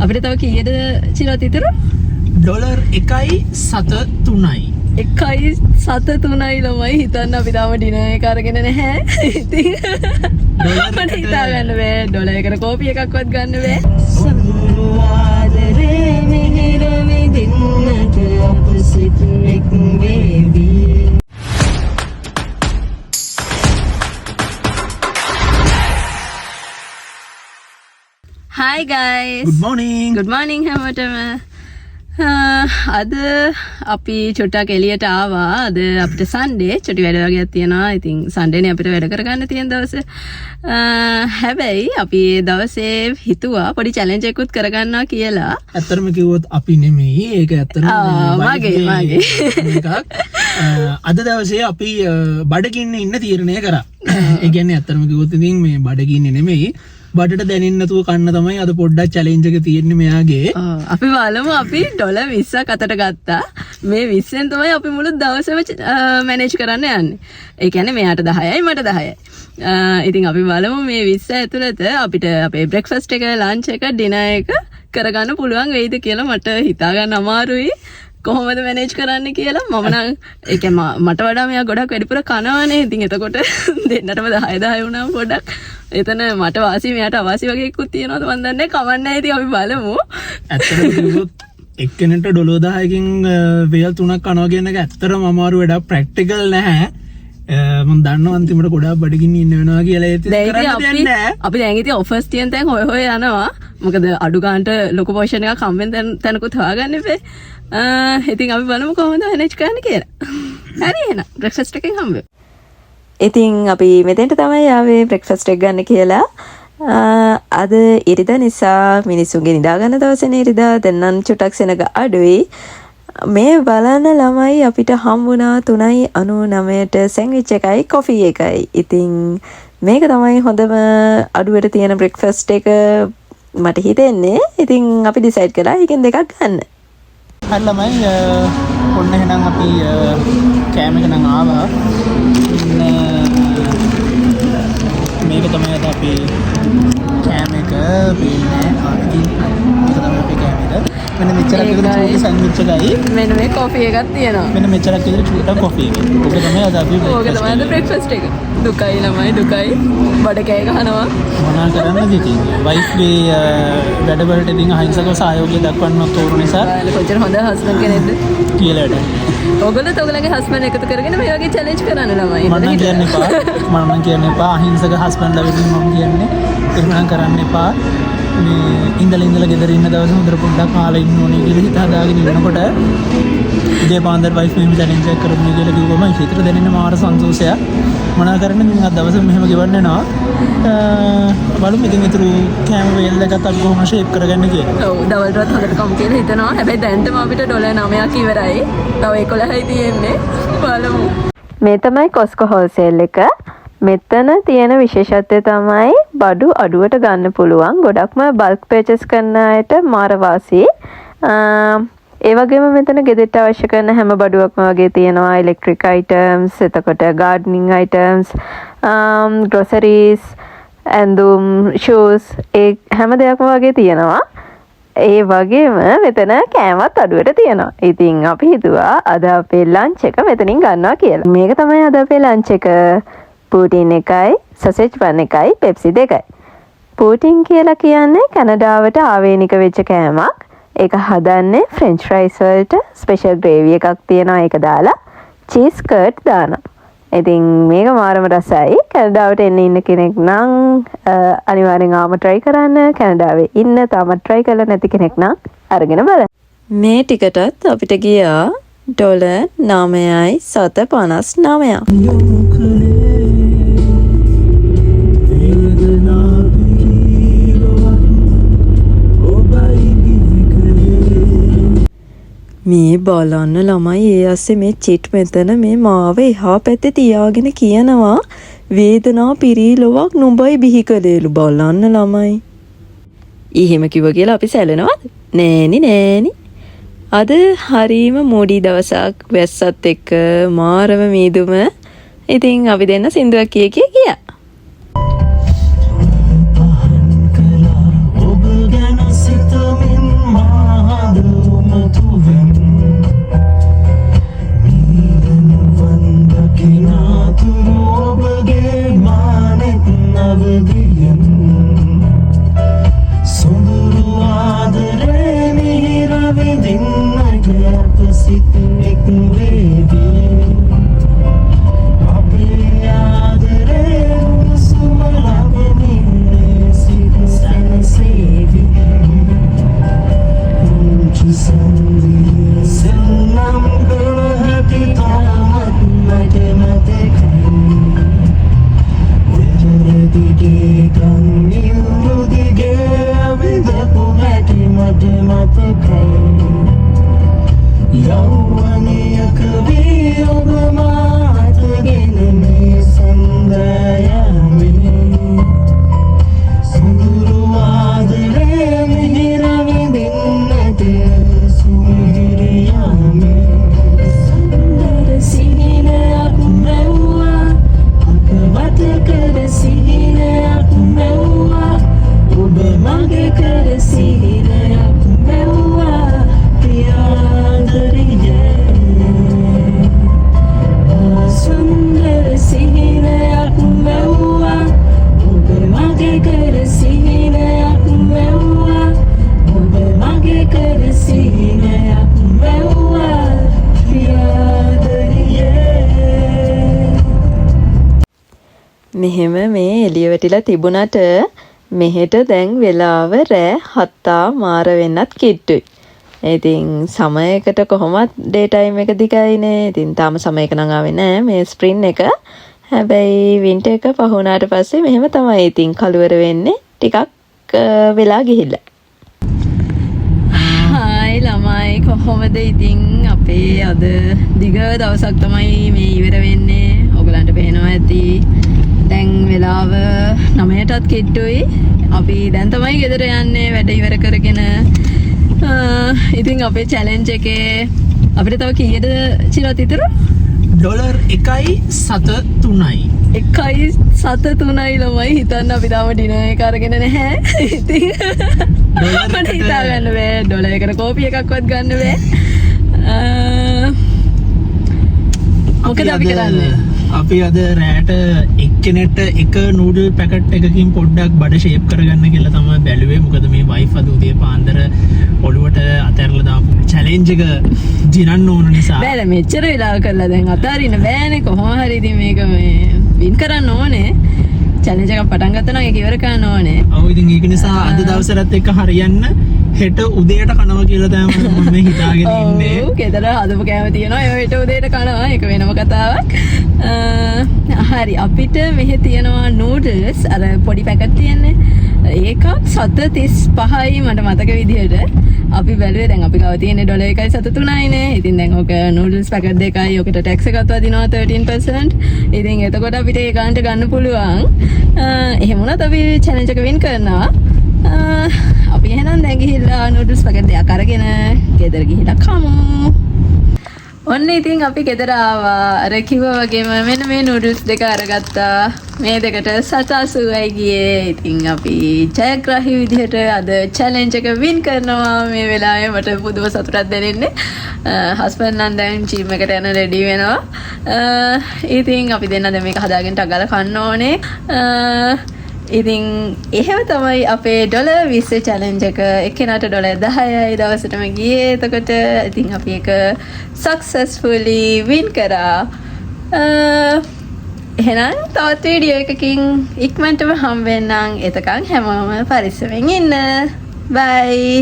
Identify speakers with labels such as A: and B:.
A: අපිට තව කීයද චිරත් ඉතුරු?
B: ඩොලර් 1.73යි.
A: 1.73යි ළමයි හිතන්න අපි තාම ඩිනර් එක අරගෙන නැහැ. ඉතින් මට හිතා ගන්න බෑ ඩොලර් එකට කෝපි එකක්වත් ගන්න බෑ. සම්වාදරේ මිහිර විඳින්නට අප සිත එක් වේවි. Hi guys.
B: Good morning
A: හැමෝටම. අද අපි චොට්ටක් එළියට ආවා. අද අපිට සන්ඩේ චොටි වැඩ වගේක් තියෙනවා. ඉතින් සන්ඩේනේ අපිට වැඩ කරගන්න තියෙන දවස. හැබැයි අපි ඒ දවසේ හිතුවා පොඩි චැලෙන්ජ් එකකුත් කරගන්නවා කියලා.
B: ඇත්තටම කිව්වොත් අපි නෙමෙයි. ඒක ඇත්තටම
A: මගේ.
B: එකක්. අද දවසේ අපි බඩගින්න ඉන්න තීරණය කරා. ඒ කියන්නේ ඇත්තටම කිව්වොත් ඉතින් මේ බඩගින්නේ නෙමෙයි. බඩට දැනෙන්නේ නැතුව කන්න තමයි අද පොඩ්ඩක් චැලෙන්ජ් එක තියෙන්නේ මෙයාගේ.
A: අපි බලමු අපි ඩොලර් 20ක් අතට ගත්තා. මේ 20ෙන් තමයි අපි මුළු දවසම මැනේජ් කරන්න යන්නේ. ඒ කියන්නේ මෙයාට 10යි මට 10යි. ඉතින් අපි බලමු මේ 20 ඇතුළත අපිට අපේ බ්‍රෙක්ෆාස්ට් එක, ලන්ච් එක, ඩිනර් එක කරගන්න පුළුවන් වෙයිද කියලා මට හිතා ගන්න අමාරුයි. කොහොමද මැනේජ් කරන්න කියලා මම නම් ඒ කියන්නේ මට වඩා මෙයා ගොඩක් වැඩිපුර කනවනේ. ඉතින් එතකොට දෙන්නටම 10 වුණාම පොඩක් එතන මට වාසි මෙයාට අවාසි වගේ එකකුත් තියෙනවද මන් දන්නේ නැහැ. කමන්නේ නැහැ. ඉතින් අපි බලමු.
B: ඇත්තටම කිව්වොත් එක්කෙනෙක්ට ඩොලර් 10කින් වේල් 3ක් කනවා කියන එක ඇත්තටම අමාරු වැඩක්. ප්‍රැක්ටිකල් නැහැ. මම දන්නවා අන්තිමට ගොඩාක් බඩගින්න ඉන්න වෙනවා කියලා. ඒත් කරන්න දෙයක් නැහැ. අපි දැන් ඉතින් ඔෆර්ස් තියෙන තැන් හොය යනවා. මොකද අඩු ගන්නට ලොකු පෝෂන් එකක් හම්බෙන් තැනකුත් හොයාගන්න ඉපේ. ඉතින් අපි බලමු කොහොමද මැනේජ් කරන්න කියලා. හරි එහෙනම් බ්‍රෙක්ෆාස්ට් එකෙන් හම්බෙමු. ඉතින් අපි මෙතෙන්ට තමයි ආවේ බ්‍රෙක්ෆාස්ට් එක ගන්න කියලා. අද ඉරිදා නිසා මිනිස්සුන්ගේ නිදා ගන්න දවසනේ ඉරිදා. දැන් නම් චුටක් සෙනග අඩුයි. මේ බලන්න ළමයි අපිට හම්බුණා 3.99ට සෑන්ඩ්විච් එකයි කොෆි එකයි. ඉතින් මේක තමයි හොඳම අඩුවට තියෙන බ්‍රෙක්ෆාස්ට් එක මට හිතෙන්නේ. ඉතින් අපි ඩිසයිඩ් කළා එකෙන් දෙකක් ගන්න. හරි ළමයි ඔන්න එහෙනම් අපි කෑම එක නම් ආවා. මේක තමයි අද අපි කෑම එක බීන්නේ. ඒක තමයි අපි කෑම එක. මෙන්න මෙච්චරක් විතර චූටි සෑන්ඩ්විච් එකයි. මෙන්න මේ කොෆි එකක් තියෙනවා. මෙන්න මෙච්චරක් විතර චූටි කොෆි එක. ඕක තමයි අද අපි
A: බ්‍රෙක්ෆාස්ට් එක. දුකයි ළමයි දුකයි. බඩ කෑ ගහනවා.
B: මොනා කරන්නද ඉතින්? වයිෆ්ගේ වැඩවලට ඉතින් අහිංසකව සහයෝගය දක්වන්නත් ඕන නිසා.
A: කොච්චර හොඳ හස්බන්ඩ් කෙනෙක්ද
B: කියලා වැඩ.
A: ඔයගොල්ලෝ ඔයගලගේ හස්බන්ඩ් එකතු කරගෙන මේ වගේ චැලෙන්ජ් කරන්න ළමයි.
B: මම කියන්න එපා අහිංසක හස්බන්ඩ්ලා වෙන්න මම කියන්නේ. එහෙම කරන්න එපා. මේ ඉඳලා ගෙදර ඉන්න දවස් හොඳට පොඩ්ඩක් කාලා ඉන්න ඕනේ කියලා හිත හදාගෙන ඉන්නකොට ඉතේ පාන්දර වයිෆ් මෙහෙම චැලෙන්ජ් එකක් කරමු කියලා කිව්වම හිතට දැනෙන මාර සන්තෝෂයක්. මොනවා කරන්නේ මම අද දවසේ මෙහෙම ගෙවන්න යනවා. බලමු ඉතින් ඊටු කැම වේල් එකත් අපි කොහොම ෂේප් කරගන්න කියලා.
A: ඔව් දවල්ටවත් හොඳට කම් කියලා හිතනවා. හැබැයි දැන්ටම අපිට ඩොලර් 9ක් ඉවරයි. තව 11යි තියෙන්නේ. බලමු. මේ තමයි කොස්කෝ හෝල්සේල් එක. මෙතන තියෙන විශේෂත්වය තමයි බඩු අඩුවට ගන්න පුළුවන්. ගොඩක්ම බල්ක් පර්චේස් කරන අයට මාර වාසි. ඒ වගේම මෙතන ගෙදරට අවශ්‍ය කරන හැම බඩුවක්ම වගේ තියෙනවා. ඉලෙක්ට්‍රික් අයිටම්ස්, එතකොට ගාඩ්නින් අයිටම්ස්, ග්‍රොසරීස්, ඇඳුම්, ෂූස්, ඒ හැම දෙයක්ම වගේ තියෙනවා. ඒ වගේම මෙතන කෑමත් අඩුවට තියෙනවා. ඉතින් අපි හිතුවා අද අපේ ලන්ච් එක මෙතනින් ගන්නවා කියලා. මේක තමයි අද අපේ ලන්ච් එක. පූටින් එකයි, සසේජ් බන් එකයි, පෙප්සි 2යි. පූටින් කියලා කියන්නේ කැනඩාවට ආවේනික වෙච්ච කෑමක්. ඒක හදන්නේ ෆ්‍රෙන්ච් ෆ්‍රයිස් වලට ස්පෙෂල් ග්‍රේවි එකක් තියෙනවා. ඒක දාලා චීස් කර්ඩ් දානවා. ඉතින් මේක මාරම රසයි. කැනඩාවට ඉන්න කෙනෙක් නම් අනිවාර්යෙන් ආම try කරන්න. කැනඩාවේ ඉන්න තාමත් try කරලා නැති කෙනෙක් නම් අරගෙන බලන්න. මේ ටිකටත් අපිට ගියා ඩොලර් 9.59. මේ බලන්න ළමයි ඒ අස්සේ මේ චිට් මෙතන මේ මාව එහා පැත්තේ තියාගෙන කියනවා වේදනා පිරීලොවක් නුඹයි බිහි කළේලු. බලන්න ළමයි. එහෙම කිව්ව කියලා අපි සැලෙනවද? නෑනි. අද හරීම මෝඩි දවසක් වැස්සත් එක්ක මාරම මීදුම. ඉතින් අපි දෙන්න සින්දුවක් කියා.
B: ඔබ ගැන සිතමින්
C: හැටි මට මතකයි යෞවනයක වී ඔබ මාතගෙන මේ සඳයමේ සුඳුරු ආදරේ මිහිර විඳින්නට සුමිහිරියාමේ සුන්දර සිහිනයක් මෙව්වා අපවත් කර සිහිනයක් මෙව්වා ඔබ මගේ කර සිහිනයක් මෙව්වා ප්‍රියාදරියේ සුන්දර සිහිනයක් මෙව්වා ඔබ මගේ කර සිහිනයක් මෙව්වා ඔබ මගේ කර සිහිනයක් මෙව්වා ප්‍රියාදරියේ
A: මෙහෙම මේ එළිය වැටිලා තිබුණට මෙහෙට දැන් වෙලාව රෑ 7 මාර වෙන්නත් කිට්ටුයි. ඉතින් සමයකට කොහොමත් ඩේ ටයිම් එක දිගයිනේ. ඉතින් තාම සමයක නම් ආවේ නෑ මේ ස්ප්‍රින් එක. හැබැයි වින්ටර් එක පහ වුණාට පස්සේ මෙහෙම තමයි ඉතින් කලවර වෙන්නේ ටිකක් වෙලා ගිහිල්ලා. හායි ළමයි කොහොමද ඉතින් අපේ අද දිග දවසක් තමයි මේ ඉවර වෙන්නේ. ඔයගලන්ට පේනවා ඇති. දැන් වෙලාව 9:00ටත් කිට්ටුයි. අපි දැන් තමයි ගෙදර යන්නේ වැඩ ඉවර කරගෙන. ඉතින් අපේ චැලෙන්ජ් එකේ අපිට තව කීයද චිරත් ඉතුරු?
B: $1.73යි.
A: 1.73යි ළමයි හිතන්න අපි තාම ඩිනර් එක අරගෙන නැහැ. ඉතින් මට හිතා ගන්න බෑ ඩොලර් එකට කෝපි එකක්වත් ගන්න බෑ. මොකද අපි කරන්නේ?
B: අපි අද රෑට එක්කෙනෙක්ට එක නූඩල් පැකට් එකකින් පොඩ්ඩක් බඩ ෂේප් කරගන්න කියලා තමයි බැලුවේ. මොකද මේ වයිෆ් අද උදේ පාන්දර ඔළුවට අතැරලා දාපු චැලෙන්ජ් එක දිනන්න ඕන නිසා.
A: බෑ මෙච්චර වෙලා කරලා දැන් අතාරින්න බෑනේ කොහොම හරි ඉතින් මේක මේ වින් කරන්න ඕනේ. චැලෙන්ජ් එකක් පටන් ගත්තා නම් ඒක ඉවර කරන්න ඕනේ.
B: ඔව් ඉතින් ඒක නිසා අද දවසටත් එක්ක හරියන්න හෙට උදේට කනවා කියලා තමයි මම හිතාගෙන ඉන්නේ.
A: ඔව් ගෙදර හදපු කෑම තියෙනවා. ඒ හෙට උදේට කනවා. ඒක වෙනම කතාවක්. හරි අපිට මෙහෙ තියෙනවා නූඩල්ස් අර පොඩි පැකට් තියෙන්නේ. ඒකක් $7.35යි මට මතක විදිහට. අපි බැලුවේ දැන් අපි ගාව තියෙන්නේ $1.73යිනේ. ඉතින් දැන් ඔක නූඩල්ස් පැකට් දෙකයි. ඔකට ටැක්ස් එකත් වදිනවා 13%. ඉතින් එතකොට අපිට ඒ ගානට ගන්න පුළුවන්. එහෙම වුණත් අපි චැලෙන්ජ් එක වින් කරනවා. අපි එහෙනම් දැන් ගිහිල්ලා නූඩල්ස් පැකට් දෙකක් අරගෙන ගෙදර ගිහිල්ලා කමු. ඔන්න ඉතින් අපි ගෙදර ආවා. අර කිව්වා වගේම මෙන්න මේ නූඩල්ස් දෙක අරගත්තා. මේ දෙකට $7.80යි ගියේ. ඉතින් අපි ජයග්‍රාහී විදිහට අද චැලෙන්ජ් එක වින් කරනවා. මේ වෙලාවේ මට පුදුම සතුටක් දැනෙන්නේ. හස්බන්ඩ් නම් දැන් ජිම් එකට යන රෙඩි වෙනවා. ඉතින් අපි දෙන්න දැන් මේක හදාගෙන ටගාලා කන්න ඕනේ. ඉතින් එහෙම තමයි අපේ $20 චැලෙන්ජ් එක. එක්කෙනාට $10යි දවසටම ගියේ. එතකොට ඉතින් අපි ඒක successfully win කරා. එහෙනම් තවත් වීඩියෝ එකකින් ඉක්මනටම හම්බ වෙන්නම්. එතකන් හැමෝම පරිස්සමෙන් ඉන්න. bye